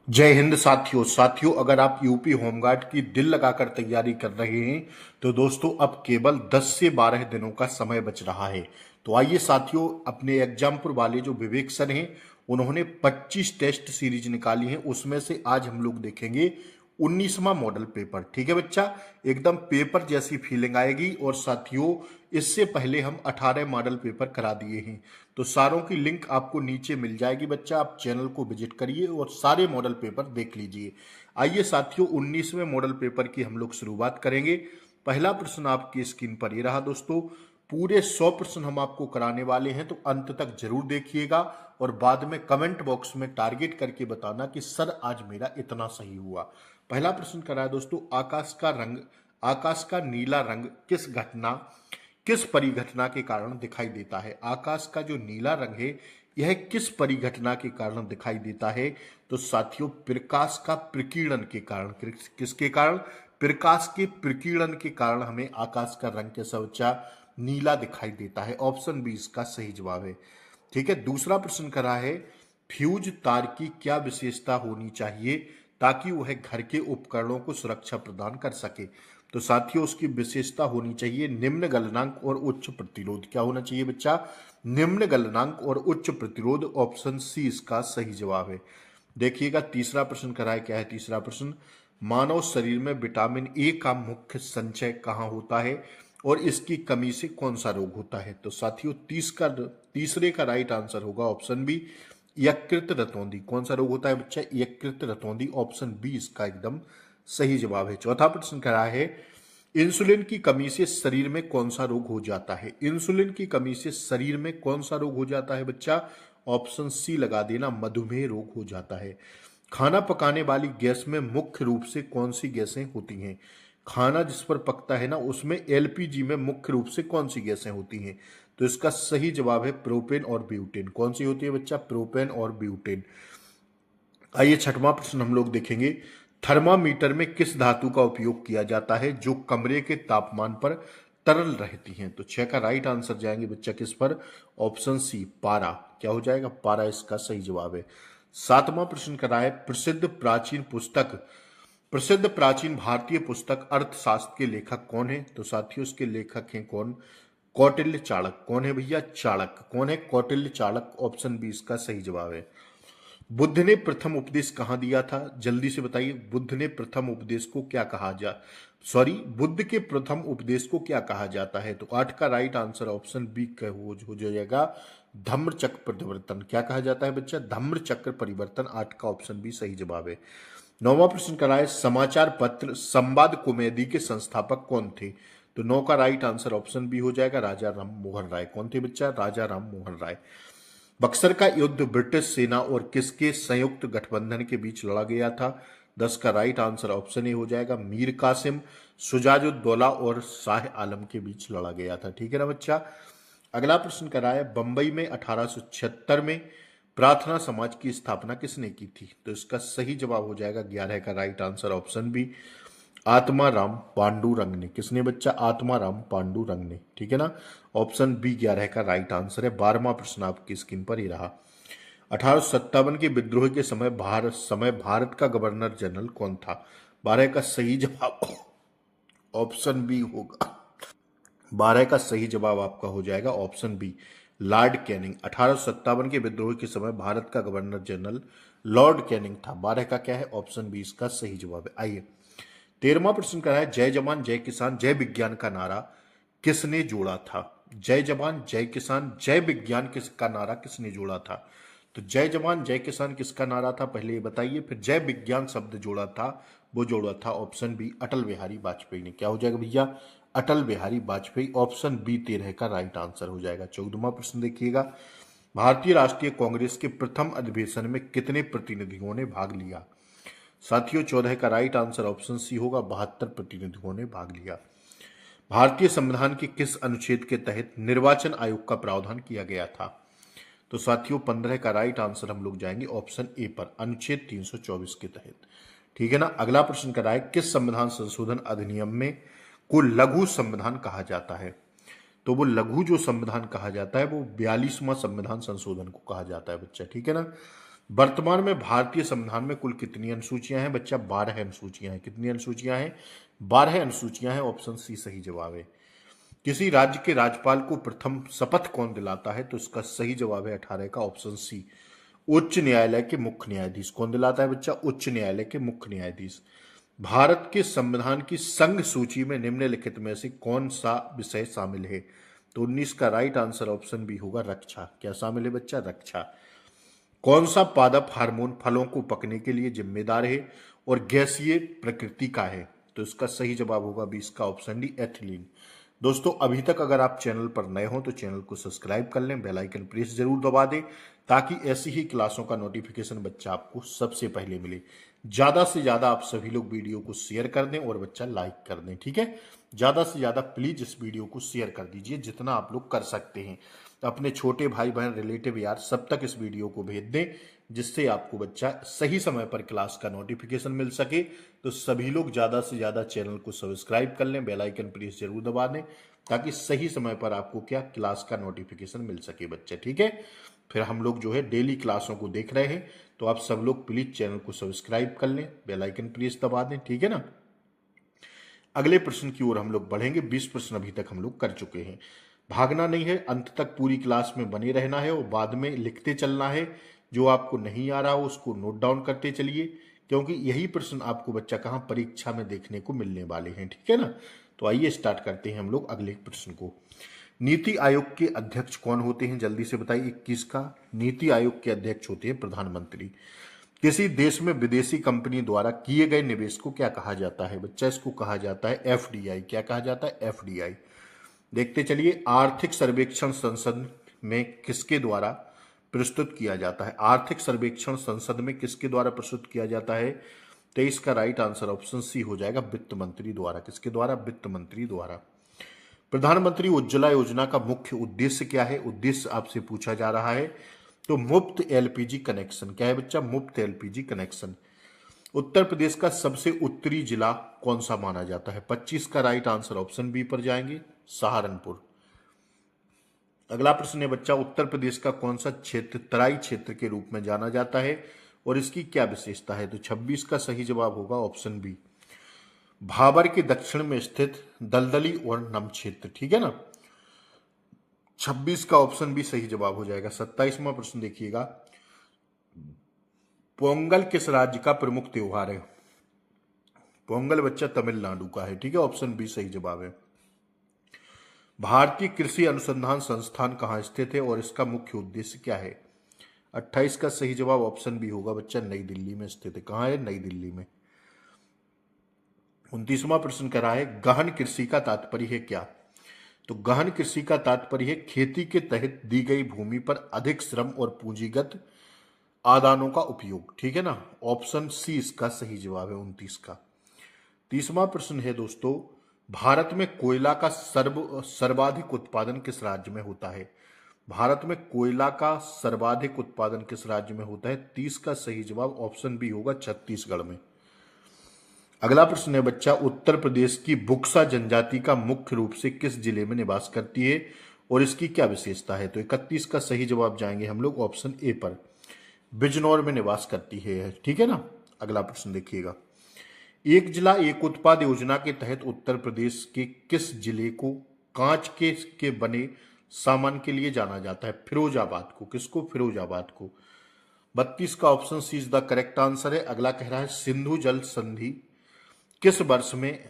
जय हिंद साथियों अगर आप यूपी होमगार्ड की दिल लगाकर तैयारी कर रहे हैं तो दोस्तों अब केवल 10 से 12 दिनों का समय बच रहा है। तो आइए साथियों, अपने एग्जामपुर वाले जो विवेक सर हैं उन्होंने 25 टेस्ट सीरीज निकाली है, उसमें से आज हम लोग देखेंगे 19वां मॉडल पेपर। ठीक है बच्चा, एकदम पेपर जैसी फीलिंग आएगी। और साथियों, इससे पहले हम 18 मॉडल पेपर करा दिए हैं, तो सारों की लिंक आपको नीचे मिल जाएगी बच्चा। आप चैनल को विजिट करिए और सारे मॉडल पेपर देख लीजिए। आइए साथियों, 19वें मॉडल पेपर की हम लोग शुरुआत करेंगे। पहला प्रश्न आपकी स्क्रीन पर ये रहा दोस्तों। पूरे 100 प्रश्न हम आपको कराने वाले हैं, तो अंत तक जरूर देखिएगा और बाद में कमेंट बॉक्स में टारगेट करके बताना कि सर आज मेरा इतना सही हुआ। पहला प्रश्न करा है दोस्तों, आकाश का नीला रंग किस परिघटना के कारण दिखाई देता है। आकाश का जो नीला रंग है यह किस परिघटना के कारण दिखाई देता है। तो साथियों, प्रकाश का प्रकीर्णन के कारण। किसके कारण? प्रकाश के प्रकीर्णन के कारण हमें आकाश का रंग कैसा बच्चा? नीला दिखाई देता है। ऑप्शन बी इसका सही जवाब है। ठीक है, दूसरा प्रश्न करा है, फ्यूज तार की क्या विशेषता होनी चाहिए ताकि वह घर के उपकरणों को सुरक्षा प्रदान कर सके। तो साथियों, उसकी विशेषता होनी चाहिए निम्न गलनांक और उच्च प्रतिरोध। क्या होना चाहिए बच्चा? निम्न गलनांक और उच्च प्रतिरोध। ऑप्शन सी इसका सही जवाब है। देखिएगा तीसरा प्रश्न कराए, क्या है तीसरा प्रश्न, मानव शरीर में विटामिन ए का मुख्य संचय कहाँ होता है और इसकी कमी से कौन सा रोग होता है। तो साथियों, तीसरे का राइट आंसर होगा ऑप्शन बी, यकृत रतौंधी। कौन सा रोग होता है बच्चा? यकृत रतौंधी। ऑप्शन बी इसका एकदम सही जवाब है। चौथा प्रश्न करा है, इंसुलिन की कमी से शरीर में कौन सा रोग हो जाता है। इंसुलिन की कमी से शरीर में कौन सा रोग हो जाता है बच्चा? ऑप्शन सी लगा देना, मधुमेह रोग हो जाता है। खाना पकाने वाली गैस में मुख्य रूप से कौन सी गैसें होती हैं। खाना जिस पर पकता है ना, उसमें एलपीजी में मुख्य रूप से कौन सी गैसें होती हैं। तो इसका सही जवाब है प्रोपेन और ब्यूटेन। कौन सी होती है बच्चा? प्रोपेन और ब्यूटेन। आइए छठवां प्रश्न हम लोग देखेंगे, थर्मामीटर में किस धातु का उपयोग किया जाता है जो कमरे के तापमान पर तरल रहती हैं। तो 6 का राइट आंसर जाएंगे बच्चा किस पर? ऑप्शन सी, पारा। क्या हो जाएगा? पारा इसका सही जवाब है। सातवां प्रश्न करा है, प्रसिद्ध प्राचीन भारतीय पुस्तक अर्थशास्त्र के लेखक कौन है। तो साथियों, इसके लेखक हैं कौन? कौटिल्य चाणक्य। कौन है भैया? चाणक्य। कौन है? कौटिल्य चाणक्य। ऑप्शन बी इसका सही जवाब है। बुद्ध ने प्रथम उपदेश कहाँ दिया था? जल्दी से बताइए, बुद्ध ने प्रथम उपदेश को क्या कहा जा सॉरी बुद्ध के प्रथम उपदेश को क्या कहा जाता है। तो 8 का राइट आंसर ऑप्शन बी का हो जाएगा, धम्म चक्र परिवर्तन। क्या कहा जाता है बच्चा? धम्म चक्र परिवर्तन। 8 का ऑप्शन बी सही जवाब है। नौवां प्रश्न करा है, समाचार पत्र संवाद कॉमेडी के संस्थापक कौन थे। तो 9 का राइट आंसर ऑप्शन बी हो जाएगा, राजा राम मोहन राय। कौन थे बच्चा? राजा राम मोहन राय। बक्सर का युद्ध ब्रिटिश सेना और किसके संयुक्त गठबंधन के बीच लड़ा गया था। 10 का राइट आंसर ऑप्शन ए हो जाएगा, मीर कासिम, शुजाउद्दौला और शाह आलम के बीच लड़ा गया था। ठीक है ना बच्चा। अगला प्रश्न करा है, बंबई में 1876 में प्रार्थना समाज की स्थापना किसने की थी। तो इसका सही जवाब हो जाएगा 11 का right answer option B, Atmaram Pandurang ने। किसने बच्चा? आत्माराम पांडुरंग ने। ठीक है ना, ऑप्शन बी 11 का राइट आंसर है। 12वां प्रश्न आपकी स्क्रीन पर ही रहा, 1857 के विद्रोह के समय भारत का गवर्नर जनरल कौन था। 12 का सही जवाब ऑप्शन बी होगा। 12 का सही जवाब आपका हो जाएगा ऑप्शन बी, लॉर्ड कैनिंग। 1857 के विद्रोह के समय भारत का गवर्नर जनरल लॉर्ड कैनिंग था। 12 का क्या है? ऑप्शन बी इसका सही जवाब है। आइए 13वां प्रश्न करा है, जय जवान जय किसान जय विज्ञान का नारा किसने जोड़ा था। जय जवान जय किसान जय विज्ञान का नारा किसने जोड़ा था। तो जय जवान जय किसान किसका नारा था पहले ये बताइए, फिर जय विज्ञान शब्द जोड़ा था, वो जोड़ा था ऑप्शन बी, अटल बिहारी वाजपेयी ने। क्या हो जाएगा भैया? अटल बिहारी वाजपेयी। ऑप्शन बी 13 का राइट आंसर हो जाएगा। 14वां प्रश्न देखिएगा, भारतीय राष्ट्रीय कांग्रेस के प्रथम अधिवेशन में कितने प्रतिनिधियों ने भाग लिया। साथियों, 14 का राइट आंसर ऑप्शन सी होगा, 72 प्रतिनिधियों ने भाग लिया। भारतीय संविधान के किस अनुच्छेद के तहत निर्वाचन आयोग का प्रावधान किया गया था। तो साथियों, 15 का राइट आंसर हम लोग जाएंगे ऑप्शन ए पर, अनुच्छेद 324 के तहत। ठीक है ना। अगला प्रश्न करा है, किस संविधान संशोधन अधिनियम में को लघु संविधान कहा जाता है। तो वो लघु जो संविधान कहा जाता है वो 42वां संविधान संशोधन को कहा जाता है बच्चा। ठीक है ना। वर्तमान में भारतीय संविधान में कुल कितनी अनुसूचियां हैं बच्चा? 12 अनुसूचियां हैं। कितनी अनुसूचियां हैं? 12 अनुसूचियां हैं। ऑप्शन सी सही जवाब है। किसी राज्य के राज्यपाल को प्रथम शपथ कौन दिलाता है? तो इसका सही जवाब है 18 का ऑप्शन सी, उच्च न्यायालय के मुख्य न्यायाधीश। कौन दिलाता है बच्चा? उच्च न्यायालय के मुख्य न्यायाधीश। भारत के संविधान की संघ सूची में निम्नलिखित में से कौन सा विषय शामिल है? तो 19 का राइट आंसर ऑप्शन बी होगा रक्षा। क्या शामिल है बच्चा? रक्षा। कौन सा पादप हार्मोन फलों को पकने के लिए जिम्मेदार है और गैसीय प्रकृति का है? तो इसका सही जवाब होगा 20 का ऑप्शन डी, एथिलीन। दोस्तों अभी तक अगर आप चैनल पर नए हो तो चैनल को सब्सक्राइब कर लें, बेल आइकन प्रेस जरूर दबा दें ताकि ऐसी ही क्लासों का नोटिफिकेशन बच्चा आपको सबसे पहले मिले। ज्यादा से ज्यादा आप सभी लोग वीडियो को शेयर कर दें और बच्चा लाइक कर दें, ठीक है। ज्यादा से ज्यादा प्लीज इस वीडियो को शेयर कर दीजिए जितना आप लोग कर सकते हैं। अपने छोटे भाई बहन रिलेटिव यार सब तक इस वीडियो को भेज दें जिससे आपको बच्चा सही समय पर क्लास का नोटिफिकेशन मिल सके। तो सभी लोग ज्यादा से ज्यादा चैनल को सब्सक्राइब कर लें, बेल आइकन प्रेस जरूर दबा दें ताकि सही समय पर आपको क्या क्लास का नोटिफिकेशन मिल सके बच्चे, ठीक है। फिर हम लोग जो है डेली क्लासों को देख रहे हैं तो आप सब लोग प्लीज चैनल को सब्सक्राइब कर लें, बेल आइकन प्रेस दबा दें, ठीक है ना। अगले प्रश्न की ओर हम लोग बढ़ेंगे। 20 प्रश्न अभी तक हम लोग कर चुके हैं। भागना नहीं है, अंत तक पूरी क्लास में बने रहना है और बाद में लिखते चलना है। जो आपको नहीं आ रहा हो उसको नोट डाउन करते चलिए क्योंकि यही प्रश्न आपको बच्चा कहाँ परीक्षा में देखने को मिलने वाले हैं, ठीक है ना। तो आइए स्टार्ट करते हैं हम लोग अगले प्रश्न को। नीति आयोग के अध्यक्ष कौन होते हैं? जल्दी से बताइए। 21 का नीति आयोग के अध्यक्ष होते हैं प्रधानमंत्री। किसी देश में विदेशी कंपनी द्वारा किए गए निवेश को क्या कहा जाता है बच्चा? इसको कहा जाता है एफडीआई। क्या कहा जाता है? एफडीआई। देखते चलिए। आर्थिक सर्वेक्षण संसद में किसके द्वारा प्रस्तुत किया जाता है? आर्थिक सर्वेक्षण संसद में किसके द्वारा प्रस्तुत किया जाता है? 23 का राइट आंसर ऑप्शन सी हो जाएगा, वित्त मंत्री द्वारा। किसके द्वारा? वित्त मंत्री द्वारा। प्रधानमंत्री उज्ज्वला योजना का मुख्य उद्देश्य क्या है? उद्देश्य आपसे पूछा जा रहा है। तो मुफ्त एलपीजी कनेक्शन। क्या है बच्चा? मुफ्त एलपीजी कनेक्शन। उत्तर प्रदेश का सबसे उत्तरी जिला कौन सा माना जाता है? 25 का राइट आंसर ऑप्शन बी पर जाएंगे, सहारनपुर। अगला प्रश्न है बच्चा, उत्तर प्रदेश का कौन सा क्षेत्र तराई क्षेत्र के रूप में जाना जाता है और इसकी क्या विशेषता है? तो 26 का सही जवाब होगा ऑप्शन बी, भाबर के दक्षिण में स्थित दलदली और नम क्षेत्र, ठीक है ना। 26 का ऑप्शन बी सही जवाब हो जाएगा। 27वां प्रश्न देखिएगा। पोंगल किस राज्य का प्रमुख त्योहार है? पोंगल बच्चा तमिलनाडु का है, ठीक है। ऑप्शन बी सही जवाब है। भारतीय कृषि अनुसंधान संस्थान कहाँ स्थित है और इसका मुख्य उद्देश्य क्या है? 28 का सही जवाब ऑप्शन बी होगा बच्चा, नई दिल्ली में स्थित है। कहाँ है? नई दिल्ली में। 29वां प्रश्न कह रहा है गहन कृषि का तात्पर्य है क्या? तो गहन कृषि का तात्पर्य है खेती के तहत दी गई भूमि पर अधिक श्रम और पूंजीगत आदानों का उपयोग, ठीक है ना। ऑप्शन सी इसका सही जवाब है 29 का। 30वां प्रश्न है दोस्तों, भारत में कोयला का सर्वाधिक उत्पादन किस राज्य में होता है? भारत में कोयला का सर्वाधिक उत्पादन किस राज्य में होता है? 30 का सही जवाब ऑप्शन बी होगा, छत्तीसगढ़ में। अगला प्रश्न है बच्चा, उत्तर प्रदेश की बुक्सा जनजाति का मुख्य रूप से किस जिले में निवास करती है और इसकी क्या विशेषता है? तो 31 का सही जवाब जाएंगे हम लोग ऑप्शन ए पर, बिजनौर में निवास करती है, ठीक है ना। अगला प्रश्न देखिएगा। एक जिला एक उत्पाद योजना के तहत उत्तर प्रदेश के किस जिले को कांच के बने सामान के लिए जाना जाता है? फिरोजाबाद को। किसको? फिरोजाबाद को। 32 का option C is the correct answer है। अगला कह रहा है सिंधु जल संधि किस वर्ष में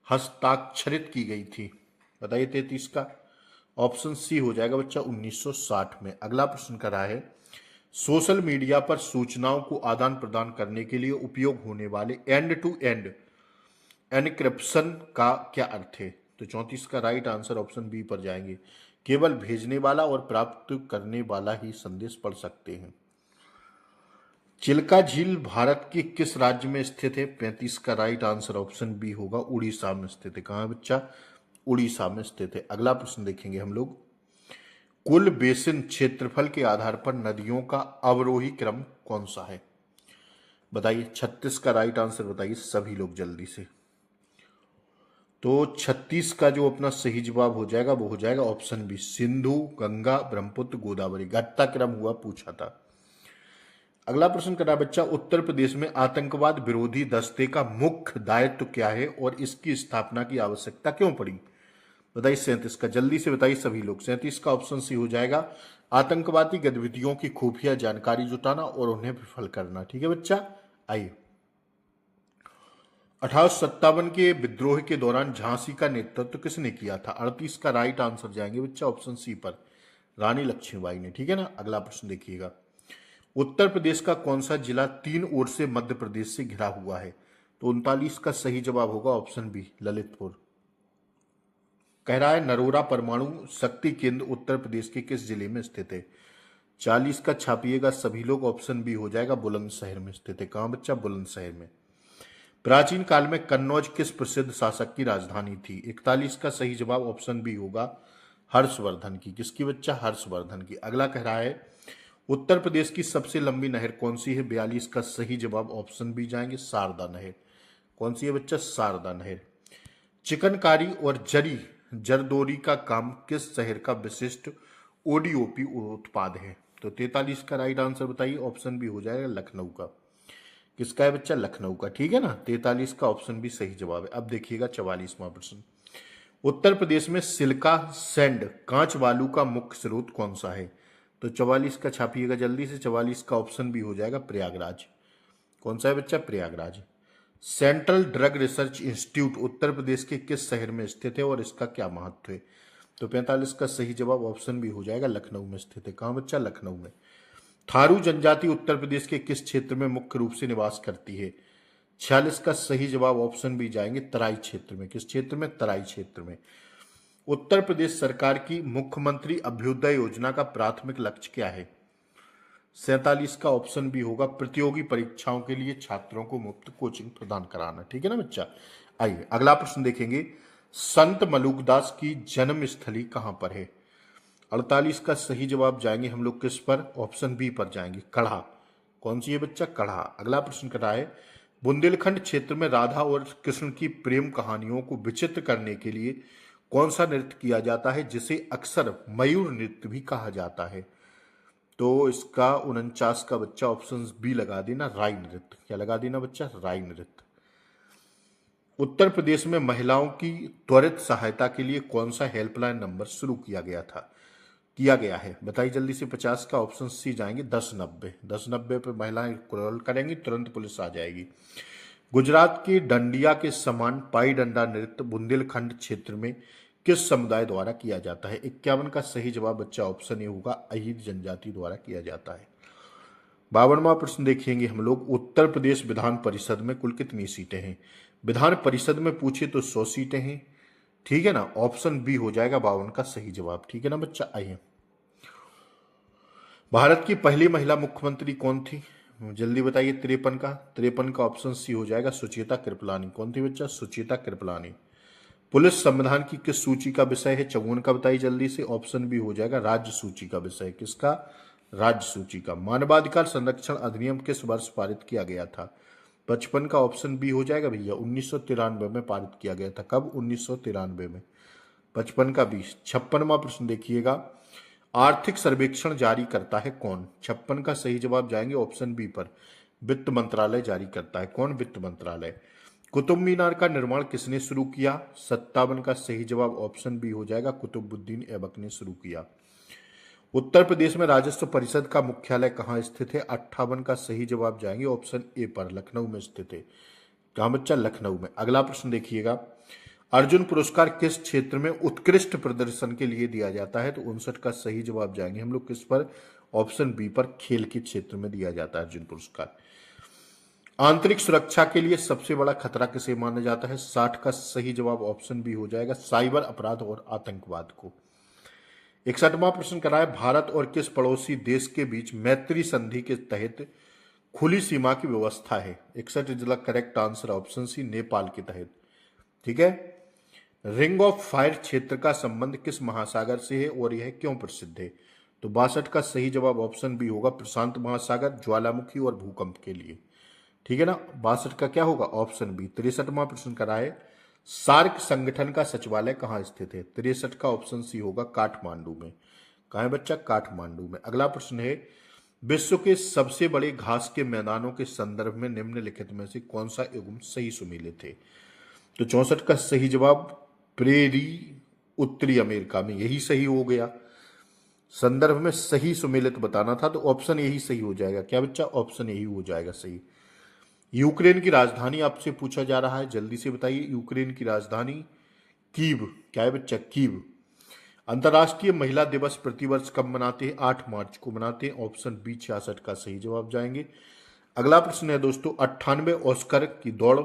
हस्ताक्षरित की गई थी? बताइए। 33 का ऑप्शन सी हो जाएगा बच्चा, 1960 में। अगला प्रश्न कर रहा है सोशल मीडिया पर सूचनाओं को आदान प्रदान करने के लिए उपयोग होने वाले एंड टू एंड एनक्रिप्शन का क्या अर्थ है? तो 34 का राइट आंसर ऑप्शन बी पर जाएंगे, केवल भेजने वाला और प्राप्त करने वाला ही संदेश पढ़ सकते हैं। चिल्का झील भारत के किस राज्य में स्थित है? 35 का राइट आंसर ऑप्शन बी होगा, उड़ीसा में स्थित है। कहाँ है बच्चा? उड़ीसा में स्थित है। अगला प्रश्न देखेंगे हम लोग, कुल बेसिन क्षेत्रफल के आधार पर नदियों का अवरोही क्रम कौन सा है? बताइए। 36 का राइट आंसर बताइए सभी लोग जल्दी से। तो 36 का जो अपना सही जवाब हो जाएगा वो हो जाएगा ऑप्शन बी, सिंधु, गंगा, ब्रह्मपुत्र, गोदावरी। घटता क्रम हुआ पूछा था। अगला प्रश्न करा बच्चा, उत्तर प्रदेश में आतंकवाद विरोधी दस्ते का मुख्य दायित्व क्या है और इसकी स्थापना की आवश्यकता क्यों पड़ी? बताइए 37 का, जल्दी से बताइए सभी लोग। 37 का ऑप्शन सी हो जाएगा, आतंकवादी गतिविधियों की खुफिया जानकारी जुटाना और उन्हें विफल करना। ठीक है बच्चा, आइए। 1857 के विद्रोह के दौरान झांसी का नेतृत्व किसने किया था? 38 का राइट आंसर जाएंगे बच्चा ऑप्शन सी पर, रानी लक्ष्मीबाई ने। ठीक है ना। अगला प्रश्न देखिएगा, उत्तर प्रदेश का कौन सा जिला 3 ओर से मध्य प्रदेश से घिरा हुआ है? तो 39 का सही जवाब होगा ऑप्शन बी, ललितपुर। कह रहा है नरोरा परमाणु शक्ति केंद्र उत्तर प्रदेश के किस जिले में स्थित है? 40 का छापिएगा सभी लोग, ऑप्शन बी हो जाएगा, बुलंदशहर में स्थित है। कहां बच्चा? बुलंदशहर में। प्राचीन काल में कन्नौज किस प्रसिद्ध शासक की राजधानी थी? 41 का सही जवाब ऑप्शन बी होगा, हर्षवर्धन की। किसकी बच्चा? हर्षवर्धन की। अगला कह रहा है उत्तर प्रदेश की सबसे लंबी नहर कौन सी है? 42 का सही जवाब ऑप्शन बी जाएंगे, शारदा नहर। कौन सी है बच्चा? शारदा नहर। चिकनकारी और जरदोरी का काम किस शहर का विशिष्ट ओडीओपी उत्पाद है? तो 43 का राइट आंसर बताइए, ऑप्शन बी हो जाएगा, लखनऊ का। किसका है बच्चा? लखनऊ का। ठीक है ना। 43 का ऑप्शन भी सही जवाब है। अब देखिएगा 44वां प्रश्न, उत्तर प्रदेश में सिलिका सैंड कांच बालू का मुख्य स्रोत कौन सा है? तो 44 का छापिएगा जल्दी से, 44 का ऑप्शन भी हो जाएगा, प्रयागराज। कौन सा है बच्चा? Prayagraj. Central drug research institute Uttar Pradesh के किस शहर में स्थित है और इसका क्या महत्व है? तो 45 का सही जवाब ऑप्शन भी हो जाएगा, लखनऊ में स्थित है। कहां बच्चा? लखनऊ में। थारू जनजाति उत्तर प्रदेश के किस क्षेत्र में मुख्य रूप से निवास करती है? 46 का सही जवाब ऑप्शन भी जाएंगे, तराई क्षेत्र में। किस क्षेत्र में? तराई क्षेत्र में। उत्तर प्रदेश सरकार की मुख्यमंत्री अभ्युदय योजना का प्राथमिक लक्ष्य क्या है? 47 का ऑप्शन भी होगा, प्रतियोगी परीक्षाओं के लिए छात्रों को मुफ्त कोचिंग प्रदान कराना। ठीक है ना बच्चा। आइए अगला प्रश्न देखेंगे, संत मलुकदास की जन्म स्थली कहां पर है? 48 का सही जवाब जाएंगे हम लोग किस पर? ऑप्शन बी पर जाएंगे, कढ़ा। कौन सी है बच्चा? कढ़ा। अगला प्रश्न करा है, बुंदेलखंड क्षेत्र में राधा और कृष्ण की प्रेम कहानियों को विचित्र करने के लिए कौन सा नृत्य किया जाता है जिसे अक्सर मयूर नृत्य भी कहा जाता है? तो इसका 49 का बच्चा ऑप्शन बी लगा देना, राई नृत्य। क्या लगा देना बच्चा? राई नृत्य। उत्तर प्रदेश में महिलाओं की त्वरित सहायता के लिए कौन सा हेल्पलाइन नंबर शुरू किया गया है? बताइए जल्दी से। 50 का ऑप्शन सी जाएंगे, 1090। 1090 पे महिलाएं कॉल करेंगी, तुरंत पुलिस आ जाएगी। गुजरात के डंडिया के समान पाई डंडा नृत्य बुंदेलखंड क्षेत्र में किस समुदाय द्वारा किया जाता है? 51 का सही जवाब बच्चा ऑप्शन ए होगा, अहीर जनजाति द्वारा किया जाता है। 52वां प्रश्न देखेंगे हम लोग, उत्तर प्रदेश विधान परिषद में कुल कितनी सीटें हैं? विधान परिषद में पूछे तो 100 सीटें हैं। ठीक है ना। ऑप्शन बी हो जाएगा 52 का सही जवाब। ठीक है ना बच्चा। आइए, भारत की पहली महिला मुख्यमंत्री कौन थी? जल्दी बताइए। 53 का ऑप्शन सी हो जाएगा, सुचेता कृपलानी। कौन थी बच्चा? सुचेता कृपलानी। पुलिस संविधान की किस सूची का विषय है? 54 का बताइए जल्दी से, ऑप्शन बी हो जाएगा, राज्य सूची का विषय। किसका? राज्य सूची का। मानवाधिकार संरक्षण अधिनियम किस वर्ष पारित किया गया था? 55 का ऑप्शन बी हो जाएगा भैया, 1993 में पारित किया गया था। कब? 1993 में। 55 का 20। 56वां प्रश्न देखिएगा, आर्थिक सर्वेक्षण जारी करता है कौन? 56 का सही जवाब जाएंगे ऑप्शन बी पर, वित्त मंत्रालय जारी करता है। कौन? वित्त मंत्रालय। कुतुब मीनार का निर्माण किसने शुरू किया? 57 का सही जवाब ऑप्शन बी हो जाएगा, कुतुबुद्दीन ऐबक ने शुरू किया। उत्तर प्रदेश में राजस्व परिषद का मुख्यालय कहाँ स्थित है? 58 का सही जवाब जाएंगे ऑप्शन ए पर, लखनऊ में स्थित है। कहाँ बच्चा? लखनऊ में। अगला प्रश्न देखिएगा, अर्जुन पुरस्कार किस क्षेत्र में उत्कृष्ट प्रदर्शन के लिए दिया जाता है? तो 59 का सही जवाब जाएंगे हम लोग किस पर? ऑप्शन बी पर, खेल के क्षेत्र में दिया जाता है अर्जुन पुरस्कार। आंतरिक सुरक्षा के लिए सबसे बड़ा खतरा किसे माना जाता है? 60 का सही जवाब ऑप्शन बी हो जाएगा, साइबर अपराध और आतंकवाद को। 61वां प्रश्न करा है, भारत और किस पड़ोसी देश के बीच मैत्री संधि के तहत खुली सीमा की व्यवस्था है? 61 is the correct answer, option C, Nepal के तहत। ठीक है। रिंग ऑफ फायर क्षेत्र का संबंध किस महासागर से है और यह क्यों प्रसिद्ध है? तो 62 का सही जवाब ऑप्शन बी होगा, प्रशांत महासागर, ज्वालामुखी और भूकंप के लिए। ठीक है ना। 62 का क्या होगा? Option B. 63वां प्रश्न कराए, सार्क संगठन का सचिवालय कहाँ स्थित है? 63 का ऑप्शन सी होगा, काठमांडू में। कहाँ है बच्चा? काठमांडू में। अगला प्रश्न है, विश्व के सबसे बड़े घास के मैदानों के संदर्भ में निम्नलिखित में से कौन सा युग्म सही सुमेलित है? तो 64 का सही जवाब प्रेरी उत्तरी अमेरिका में, यही सही हो गया। संदर्भ में सही सुमेलित बताना था तो ऑप्शन यही सही हो जाएगा। क्या बच्चा? ऑप्शन यही हो जाएगा सही। यूक्रेन की राजधानी आपसे पूछा जा रहा है, जल्दी से बताइए। यूक्रेन की राजधानी कीव। क्या है बच्चा? कीव। अंतर्राष्ट्रीय महिला दिवस प्रतिवर्ष कब मनाते हैं? 8 मार्च को मनाते हैं। ऑप्शन बी 66 का सही जवाब जाएंगे। अगला प्रश्न है दोस्तों, 98 ऑस्कर की दौड़,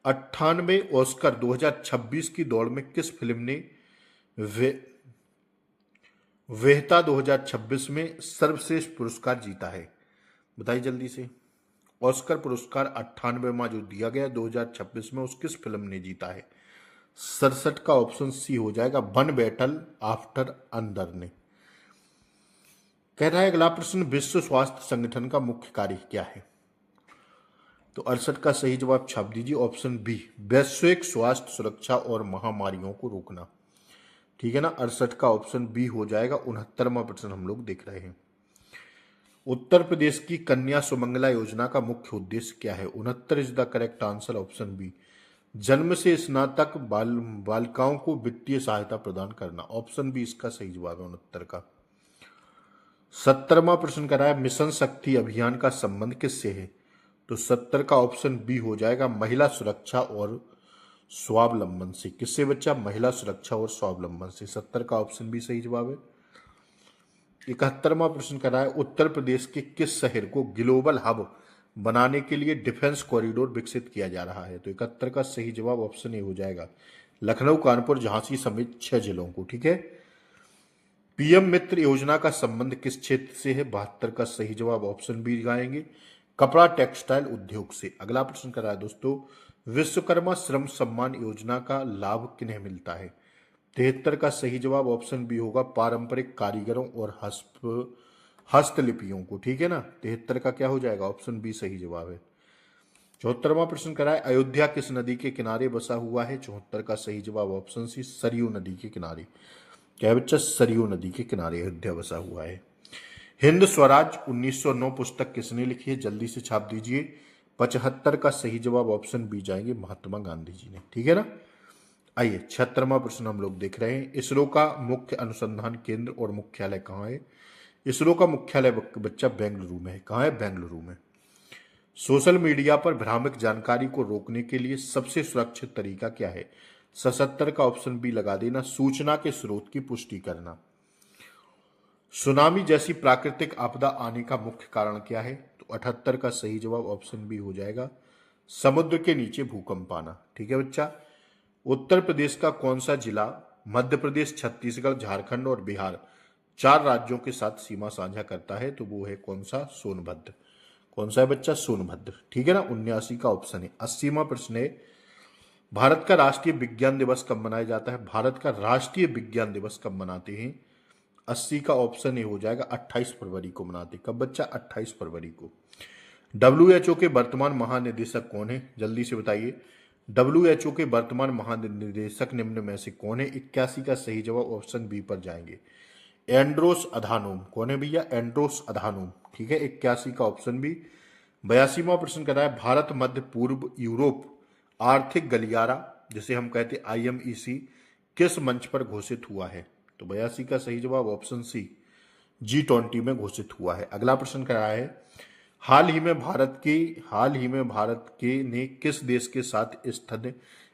98 ऑस्कर 2026 की दौड़ में किस फिल्म ने वेहता 2026 में सर्वश्रेष्ठ पुरस्कार जीता है? बताइए जल्दी से। ऑस्कर पुरस्कार 98वां जो दिया गया 2026 में, उस किस फिल्म ने जीता है? 67 का ऑप्शन सी हो जाएगा, वन बैटल आफ्टर अंदर ने। कह रहा है अगला प्रश्न, विश्व स्वास्थ्य संगठन का मुख्य कार्य क्या है? तो 68 का सही जवाब छाप दीजिए, ऑप्शन बी, वैश्विक स्वास्थ्य सुरक्षा और महामारियों को रोकना। ठीक है ना, 68 का ऑप्शन बी हो जाएगा। 69वां प्रश्न हम लोग देख रहे हैं। उत्तर प्रदेश की कन्या सुमंगला योजना का मुख्य उद्देश्य क्या है? 69 is the correct answer, option B, जन्म से स्नातक बालिकाओं को वित्तीय सहायता प्रदान करना। ऑप्शन बी इसका सही जवाब है 69 का। 70वां प्रश्न कर रहा है, मिशन शक्ति अभियान का संबंध किससे है? तो 70 का ऑप्शन बी हो जाएगा, महिला सुरक्षा और स्वावलंबन से। किससे बच्चा? महिला सुरक्षा और स्वावलंबन से। 70 का ऑप्शन बी सही जवाब है। 71वां प्रश्न कर रहा है, उत्तर प्रदेश के किस शहर को ग्लोबल हब बनाने के लिए डिफेंस कॉरिडोर विकसित किया जा रहा है? तो 71 का सही जवाब ऑप्शन ए हो जाएगा, लखनऊ, कानपुर, झांसी समेत 6 जिलों को। ठीक है। पीएम मित्र योजना का संबंध किस क्षेत्र से है? 72 का सही जवाब ऑप्शन बी गाएंगे, कपड़ा टेक्सटाइल उद्योग से। अगला प्रश्न कर रहा है दोस्तों, विश्वकर्मा श्रम सम्मान योजना का लाभ किन्हें मिलता है? 73 का सही जवाब ऑप्शन बी होगा, पारंपरिक कारीगरों और हस्तलिपियों को। ठीक है ना, 73 का क्या हो जाएगा? ऑप्शन बी सही जवाब है। 74वां प्रश्न करा है, अयोध्या किस नदी के किनारे बसा हुआ है? 74 का सही जवाब ऑप्शन सी, सरयू नदी के किनारे। क्या है बच्चा? सरयू नदी के किनारे अयोध्या बसा हुआ है। हिंद स्वराज 1909 पुस्तक किसने लिखी है? जल्दी से छाप दीजिए। 75 का सही जवाब ऑप्शन बी जाएंगे, महात्मा गांधी जी ने। ठीक है ना। आइए 76वां प्रश्न हम लोग देख रहे हैं, इसरो का मुख्य अनुसंधान केंद्र और मुख्यालय कहाँ है? इसरो का मुख्यालय बच्चा बेंगलुरु में है। कहाँ है? बेंगलुरु में। सोशल मीडिया पर भ्रामक जानकारी को रोकने के लिए सबसे सुरक्षित तरीका क्या है? 77 का ऑप्शन बी लगा देना, सूचना के स्रोत की पुष्टि करना। सुनामी जैसी प्राकृतिक आपदा आने का मुख्य कारण क्या है? तो 78 का सही जवाब ऑप्शन बी हो जाएगा, समुद्र के नीचे भूकंप आना। ठीक है बच्चा। उत्तर प्रदेश का कौन सा जिला मध्य प्रदेश, छत्तीसगढ़, झारखंड और बिहार 4 राज्यों के साथ सीमा साझा करता है? तो वो है कौन सा? सोनभद्र। कौन सा है बच्चा? सोनभद्र। ठीक है ना, 79 का ऑप्शन है। 80वां प्रश्न है, भारत का राष्ट्रीय विज्ञान दिवस कब मनाया जाता है? भारत का राष्ट्रीय विज्ञान दिवस कब मनाते हैं? 80 का ऑप्शन ए हो जाएगा, 28 फरवरी को मनाते। कब बच्चा? 28 फरवरी को। WHO के वर्तमान महानिदेशक कौन है? जल्दी से बताइए। WHO के वर्तमान महानिदेशक निम्न में से कौन है? 81 का सही जवाब ऑप्शन बी पर जाएंगे, एंड्रोस अधानोम। कौन है भैया? Andros Adhanom. ठीक है, 81 का ऑप्शन बी। 82वां प्रश्न कर रहा है, भारत मध्य पूर्व यूरोप आर्थिक गलियारा जिसे हम कहते IMEC किस मंच पर घोषित हुआ है? तो 82 का सही जवाब ऑप्शन सी, G20 में घोषित हुआ है। अगला प्रश्न कर रहा है, हाल ही में भारत के ने किस देश के साथ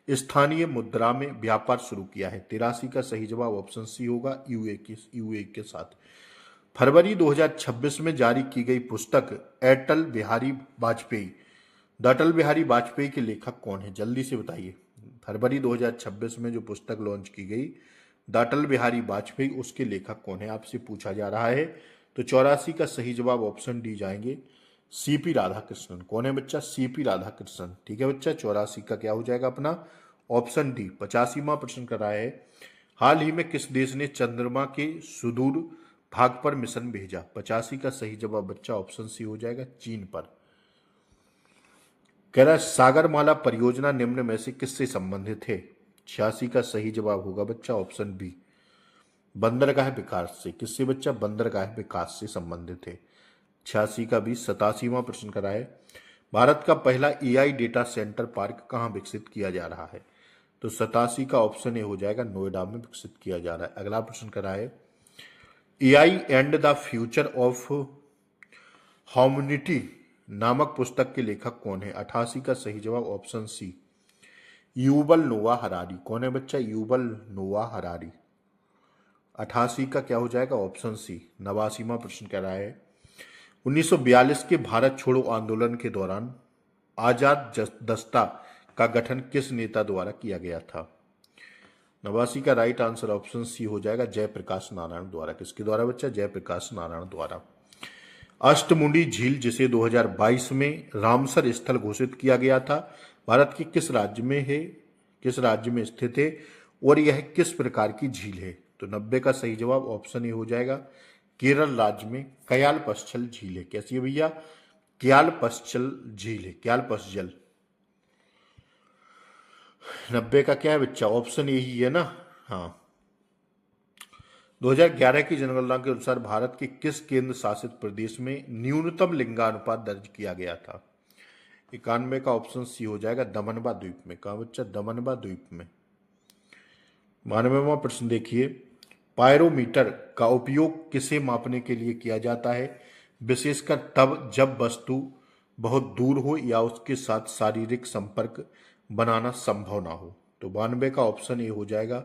स्थानीय मुद्रा में व्यापार शुरू किया है? 83 का सही जवाब ऑप्शन सी होगा, यूए के साथ। फरवरी 2026 में जारी की गई पुस्तक अटल बिहारी वाजपेयी के लेखक कौन है? जल्दी से बताइए। फरवरी 2026 में जो पुस्तक लॉन्च की गई अटल बिहारी वाजपेयी, उसके लेखक कौन है आपसे पूछा जा रहा है। तो 84 का सही जवाब ऑप्शन डी जाएंगे, CP राधाकृष्णन। कौन है बच्चा? CP राधाकृष्णन। ठीक है बच्चा, 84 का क्या हो जाएगा अपना? Option D. 85वां प्रश्न कर रहा है, हाल ही में किस देश ने चंद्रमा के सुदूर भाग पर मिशन भेजा? 85 का सही जवाब बच्चा ऑप्शन सी हो जाएगा, चीन पर। कह रहा है, सागरमाला परियोजना निम्न में से किससे संबंधित है? 86 का सही जवाब होगा बच्चा ऑप्शन बी, बंदरगाह विकास से। किससे बच्चा? बंदरगाह विकास से संबंधित है। 86 का 20। 87वां प्रश्न कराए, भारत का पहला एआई डेटा सेंटर पार्क कहाँ विकसित किया जा रहा है? तो 87 का ऑप्शन ए हो जाएगा, नोएडा में विकसित किया जा रहा है। अगला प्रश्न कराए, AI and the future of humanity नामक पुस्तक के लेखक कौन है? 88 का सही जवाब ऑप्शन सी, युवल नोआ हरारी। कौन है बच्चा? युवल नोआ हरारी। 88 का क्या हो जाएगा? Option C. 89वां प्रश्न कह रहा है, 1942 के भारत छोड़ो आंदोलन के दौरान आजाद दस्ता का गठन किस नेता द्वारा किया गया था? 89 का राइट आंसर ऑप्शन सी हो जाएगा, जयप्रकाश नारायण द्वारा। किसके द्वारा बच्चा? जयप्रकाश नारायण द्वारा। अष्टमुंडी झील, जिसे 2022 में रामसर स्थल घोषित किया गया था, भारत के किस राज्य में है, किस राज्य में स्थित है और यह किस प्रकार की झील है? तो 90 का सही जवाब ऑप्शन ए हो जाएगा, केरल राज्य में कयालपश्चल झील है। कैसी है भैया? क्यालपश्चल झील है, क्यालपश्चल। 90 का क्या है बच्चा? ऑप्शन ए ही है ना। हाँ। 2011 की जनगणना के अनुसार भारत के किस केंद्र शासित प्रदेश में न्यूनतम लिंगानुपात दर्ज किया गया था? 91 का ऑप्शन सी हो जाएगा, दमनबा द्वीप में। कहा बच्चा? दमनबा द्वीप में। 92वां प्रश्न देखिए, पायरोमीटर का उपयोग किसे मापने के लिए किया जाता है, विशेषकर तब जब वस्तु बहुत दूर हो या उसके साथ शारीरिक संपर्क बनाना संभव ना हो? तो 92 का ऑप्शन ए हो जाएगा,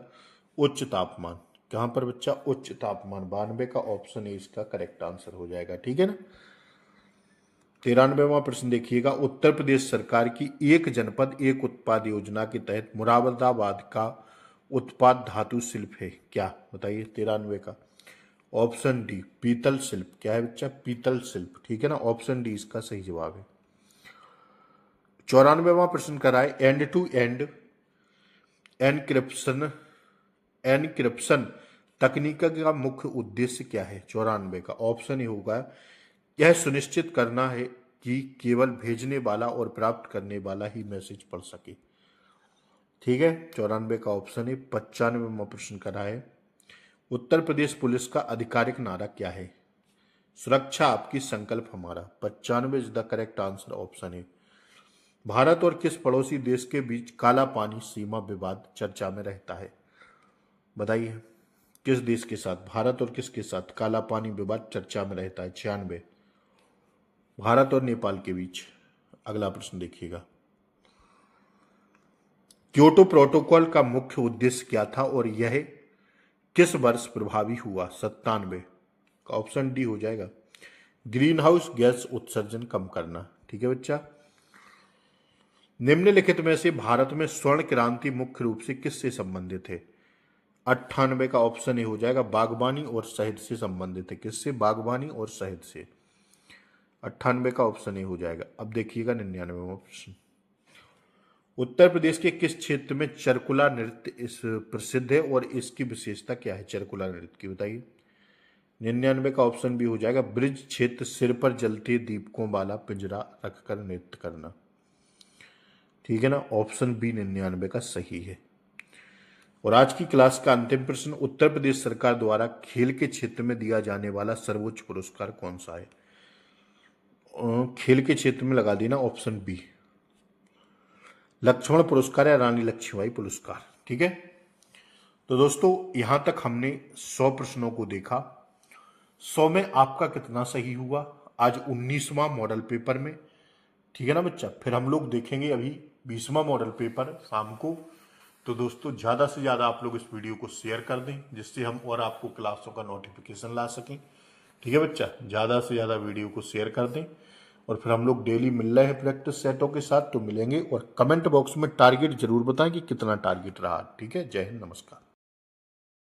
उच्च तापमान। कहां पर बच्चा? उच्च तापमान। 92 का ऑप्शन ए इसका करेक्ट आंसर हो जाएगा। ठीक है ना। 93वां प्रश्न देखिएगा, उत्तर प्रदेश सरकार की एक जनपद एक उत्पाद योजना के तहत मुरादाबाद का उत्पाद धातु शिल्प है क्या? बताइए। 93 का ऑप्शन डी, पीतल शिल्प। क्या है बच्चा? पीतल शिल्प। ठीक है ना। ऑप्शन डी इसका सही जवाब है। 94वां प्रश्न कराए, एंड टू एंड एनक्रिप्शन तकनीक का मुख्य उद्देश्य क्या है? 94 का ऑप्शन ए होगा, यह सुनिश्चित करना है कि केवल भेजने वाला और प्राप्त करने वाला ही मैसेज पढ़ सके। ठीक है। 94 का ऑप्शन है। 95वां प्रश्न करा है, उत्तर प्रदेश पुलिस का आधिकारिक नारा क्या है? सुरक्षा आपकी संकल्प हमारा। 95 is the correct answer, option है। भारत और किस पड़ोसी देश के बीच काला पानी सीमा विवाद चर्चा में रहता है? बताइए। किस देश के साथ? भारत और किसके साथ काला पानी विवाद चर्चा में रहता है? 96। भारत और नेपाल के बीच। अगला प्रश्न देखिएगा, क्योटो प्रोटोकॉल का मुख्य उद्देश्य क्या था और यह किस वर्ष प्रभावी हुआ? 97 का ऑप्शन डी हो जाएगा, ग्रीन हाउस गैस उत्सर्जन कम करना। ठीक है बच्चा। निम्नलिखित में से भारत में स्वर्ण क्रांति मुख्य रूप से किससे संबंधित है? 98 का ऑप्शन ए हो जाएगा, बागवानी और शहद से संबंधित है। किससे? बागवानी और शहद से। 98 का ऑप्शन ए हो जाएगा। अब देखिएगा 99वां प्रश्न, उत्तर प्रदेश के किस क्षेत्र में चरकुला नृत्य इस प्रसिद्ध है और इसकी विशेषता क्या है? चरकुला नृत्य की बताइए। 99 का ऑप्शन बी हो जाएगा, ब्रिज क्षेत्र, सिर पर जलते दीपकों वाला पिंजरा रखकर नृत्य करना। ठीक है ना। ऑप्शन बी 99 का सही है। और आज की क्लास का अंतिम प्रश्न, उत्तर प्रदेश सरकार द्वारा खेल के क्षेत्र में दिया जाने वाला सर्वोच्च पुरस्कार कौन सा है? खेल के क्षेत्र में लगा देना ऑप्शन बी, लक्ष्मण पुरस्कार या रानी लक्ष्मीबाई पुरस्कार। ठीक है। तो दोस्तों यहां तक हमने 100 प्रश्नों को देखा। 100 में आपका कितना सही हुआ? आज 19वां मॉडल पेपर में। ठीक है ना बच्चा। फिर हम लोग देखेंगे अभी 20वां मॉडल पेपर शाम को। तो दोस्तों ज़्यादा से ज़्यादा आप लोग इस वीडियो को शेयर कर दें, जिससे हम और आपको क्लासों का नोटिफिकेशन ला सकें। ठीक है बच्चा। ज़्यादा से ज़्यादा वीडियो को शेयर कर दें और फिर हम लोग डेली मिल रहे हैं प्रैक्टिस सेटों के साथ, तो मिलेंगे। और कमेंट बॉक्स में टारगेट जरूर बताएं कि कितना टारगेट रहा। ठीक है। जय हिंद, नमस्कार।